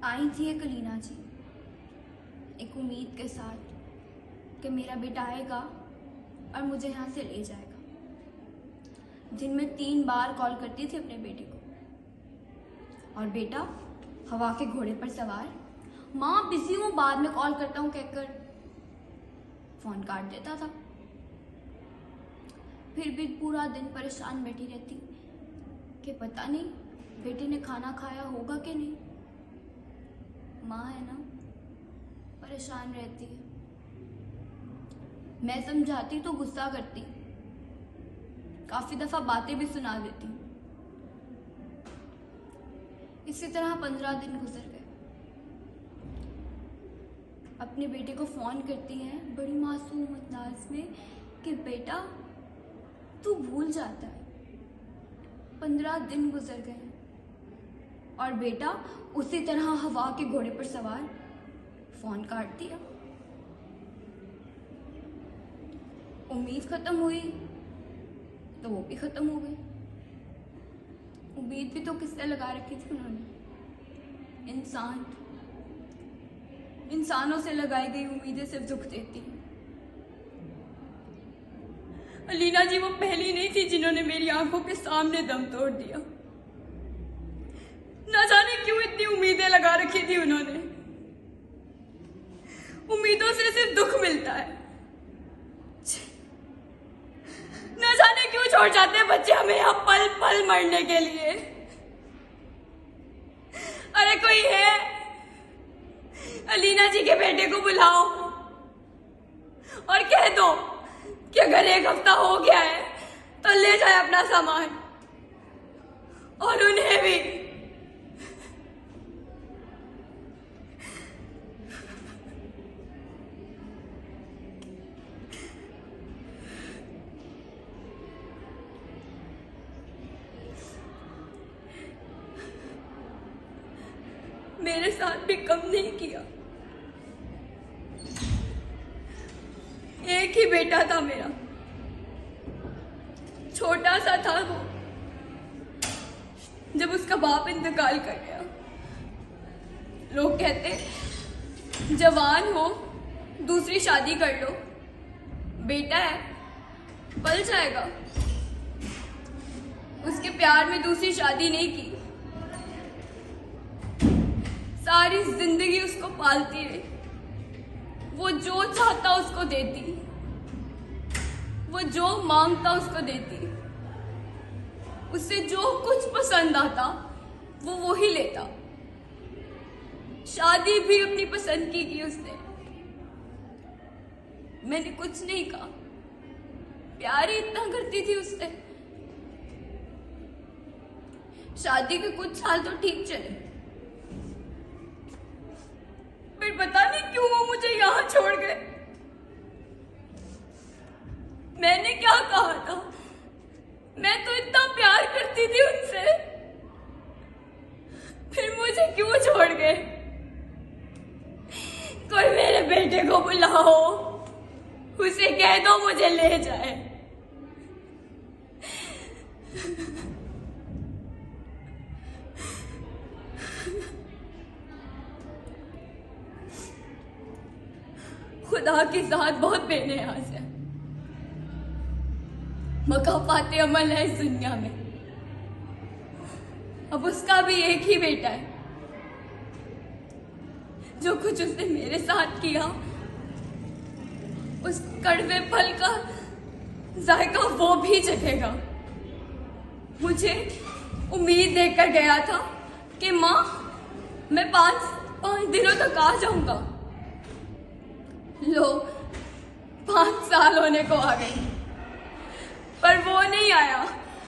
आई थी एक अलीना जी, एक उम्मीद के साथ कि मेरा बेटा आएगा और मुझे यहाँ से ले जाएगा। दिन में 3 बार कॉल करती थी अपने बेटे को और बेटा हवा के घोड़े पर सवार, माँ बिजी हूँ बाद में कॉल करता हूँ कहकर फोन काट देता था। फिर भी पूरा दिन परेशान बैठी रहती कि पता नहीं बेटे ने खाना खाया होगा कि नहीं। माँ है ना, परेशान रहती है। मैं समझाती तो गुस्सा करती, काफी दफा बातें भी सुना देती। इसी तरह 15 दिन गुजर गए। अपने बेटे को फोन करती हैं बड़ी मासूम अंदाज में कि बेटा तू भूल जाता है। 15 दिन गुजर गए और बेटा उसी तरह हवा के घोड़े पर सवार फोन काट दिया। उम्मीद खत्म हुई तो वो भी खत्म हो गई। उम्मीद भी तो किससे लगा रखी थी उन्होंने। इंसानों से लगाई गई उम्मीदें सिर्फ दुख देती हैं। अलीना जी वो पहली नहीं थी जिन्होंने मेरी आंखों के सामने दम तोड़ दिया। ना जाने क्यों इतनी उम्मीदें लगा रखी थी उन्होंने। उम्मीदों से सिर्फ दुख मिलता है। ना जाने क्यों छोड़ जाते हैं बच्चे हमें यहाँ पल पल मरने के लिए। अरे कोई है, अलीना जी के बेटे को बुलाओ और कह दो कि अगर 1 हफ्ता हो गया है तो ले जाए अपना सामान और उन्हें भी। मेरे साथ भी कम नहीं किया। एक ही बेटा था मेरा, छोटा सा था वो जब उसका बाप इंतकाल कर गया। लोग कहते जवान हो दूसरी शादी कर लो, बेटा है पल जाएगा। उसके प्यार में दूसरी शादी नहीं की, सारी जिंदगी उसको पालती रही। वो जो चाहता उसको देती, वो जो मांगता उसको देती, उससे जो कुछ पसंद आता वो वही लेता। शादी भी अपनी पसंद की उसने। मैंने कुछ नहीं कहा, प्यार ही इतना करती थी उससे। शादी के कुछ साल तो ठीक चले, फिर पता नहीं क्यों वो मुझे यहाँ छोड़ गए। मैंने क्या कहा था, मैं तो इतना प्यार करती थी उनसे, फिर मुझे क्यों छोड़ गए। कोई मेरे बेटे को बुलाओ, उसे कह दो मुझे ले जाए। खुदा की जात बहुत बेनियाज है, मकाफाते अमल है इस दुनिया में। अब उसका भी एक ही बेटा है। जो कुछ उसने मेरे साथ किया, उस कड़वे फल का जायका वो भी चखेगा। मुझे उम्मीद देकर गया था कि माँ मैं 5 दिनों तक आ जाऊंगा। लो 5 साल होने को आ गए, पर वो नहीं आया।